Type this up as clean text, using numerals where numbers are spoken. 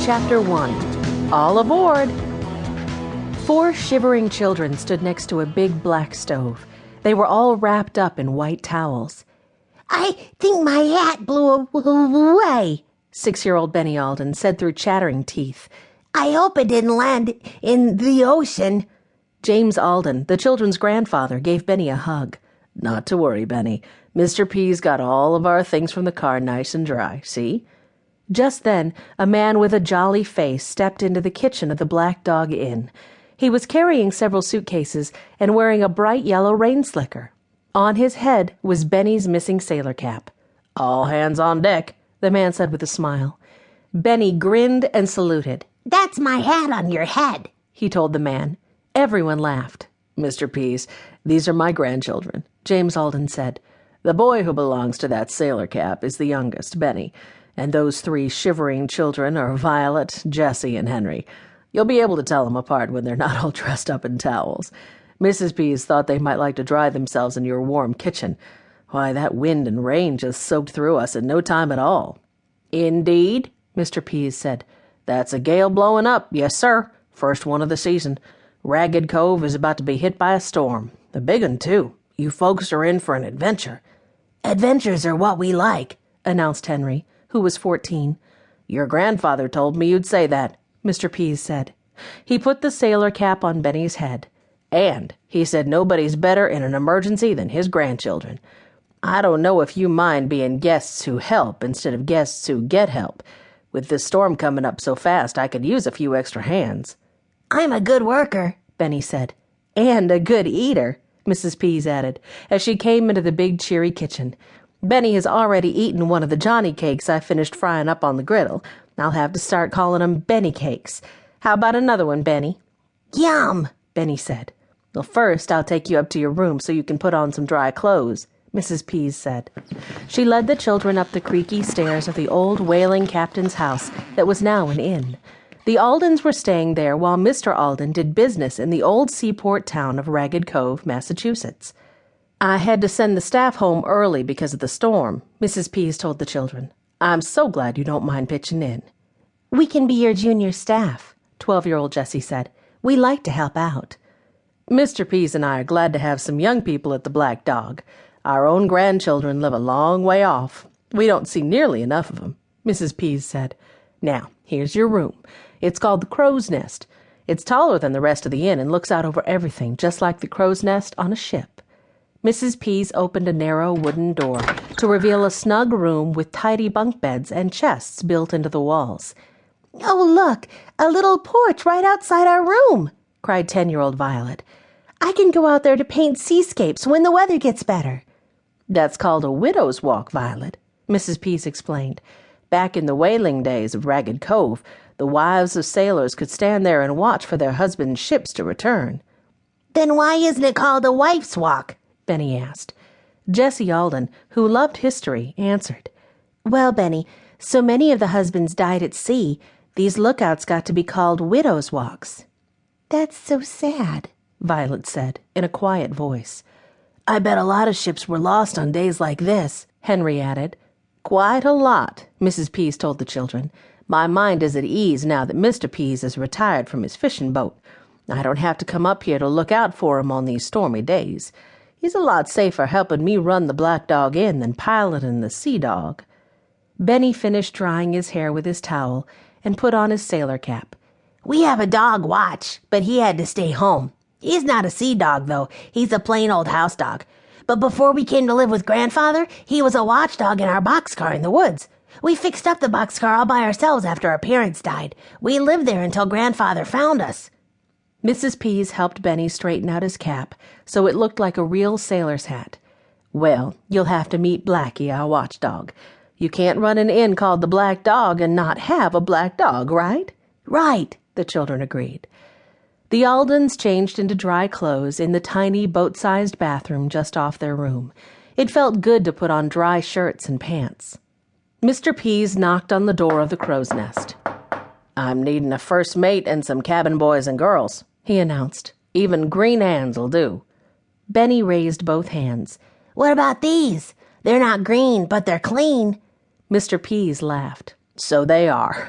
Chapter 1. All aboard! 4 shivering children stood next to a big black stove. They were all wrapped up in white towels. "I think my hat blew away," 6-year-old Benny Alden said through chattering teeth. "I hope it didn't land in the ocean." James Alden, the children's grandfather, gave Benny a hug. "Not to worry, Benny. Mr. P's got all of our things from the car nice and dry, see?" Just then, a man with a jolly face stepped into the kitchen of the Black Dog Inn. He was carrying several suitcases and wearing a bright yellow rain slicker. On his head was Benny's missing sailor cap. "All hands on deck," the man said with a smile. Benny grinned and saluted. "That's my hat on your head," he told the man. Everyone laughed. "Mr. Pease, these are my grandchildren," James Alden said. "The boy who belongs to that sailor cap is the youngest, Benny, and those 3 shivering children are Violet, Jessie, and Henry. You'll be able to tell them apart when they're not all dressed up in towels. Mrs. Pease thought they might like to dry themselves in your warm kitchen. Why, that wind and rain just soaked through us in no time at all." "Indeed," Mr. Pease said. "That's a gale blowing up, yes, sir. First one of the season. Ragged Cove is about to be hit by a storm. A big one, too. You folks are in for an adventure." "Adventures are what we like," announced Henry, who was 14. "Your grandfather told me you'd say that," Mr. Pease said. He put the sailor cap on Benny's head. "And he said nobody's better in an emergency than his grandchildren. I don't know if you mind being guests who help instead of guests who get help. With this storm coming up so fast, I could use a few extra hands." "I'm a good worker," Benny said. "And a good eater," Mrs. Pease added, as she came into the big cheery kitchen. "Benny has already eaten one of the Johnny cakes I finished frying up on the griddle. I'll have to start calling them Benny cakes. How about another one, Benny?" "Yum," Benny said. "Well, first I'll take you up to your room so you can put on some dry clothes," Mrs. Pease said. She led the children up the creaky stairs of the old whaling captain's house that was now an inn. The Aldens were staying there while Mr. Alden did business in the old seaport town of Ragged Cove, Massachusetts. "I had to send the staff home early because of the storm," Mrs. Pease told the children. "I'm so glad you don't mind pitching in." "We can be your junior staff," 12-year-old Jessie said. "We like to help out." "Mr. Pease and I are glad to have some young people at the Black Dog. Our own grandchildren live a long way off. We don't see nearly enough of them," Mrs. Pease said. "Now, here's your room. It's called the Crow's Nest. It's taller than the rest of the inn and looks out over everything, just like the crow's nest on a ship." Mrs. Pease opened a narrow wooden door to reveal a snug room with tidy bunk beds and chests built into the walls. "Oh, look, a little porch right outside our room," cried 10-year-old Violet. "I can go out there to paint seascapes when the weather gets better." "That's called a widow's walk, Violet," Mrs. Pease explained. "Back in the whaling days of Ragged Cove, the wives of sailors could stand there and watch for their husbands' ships to return." "Then why isn't it called a wife's walk?" Benny asked. Jessie Alden, who loved history, answered. "Well, Benny, so many of the husbands died at sea, these lookouts got to be called widow's walks." "That's so sad," Violet said in a quiet voice. "I bet a lot of ships were lost on days like this," Henry added. "Quite a lot," Mrs. Pease told the children. "My mind is at ease now that Mr. Pease is retired from his fishing boat. I don't have to come up here to look out for him on these stormy days. He's a lot safer helping me run the Black Dog Inn than piloting the Sea Dog." Benny finished drying his hair with his towel and put on his sailor cap. "We have a dog watch, but he had to stay home. He's not a sea dog, though. He's a plain old house dog. But before we came to live with Grandfather, he was a watchdog in our boxcar in the woods. We fixed up the boxcar all by ourselves after our parents died. We lived there until Grandfather found us." Mrs. Pease helped Benny straighten out his cap so it looked like a real sailor's hat. "Well, you'll have to meet Blackie, our watchdog. You can't run an inn called the Black Dog and not have a black dog, right?" "Right," the children agreed. The Aldens changed into dry clothes in the tiny boat-sized bathroom just off their room. It felt good to put on dry shirts and pants. Mr. Pease knocked on the door of the crow's nest. "I'm needing a first mate and some cabin boys and girls," he announced. "Even green hands'll do." Benny raised both hands. "What about these? They're not green, but they're clean." Mr. Pease laughed. "So they are.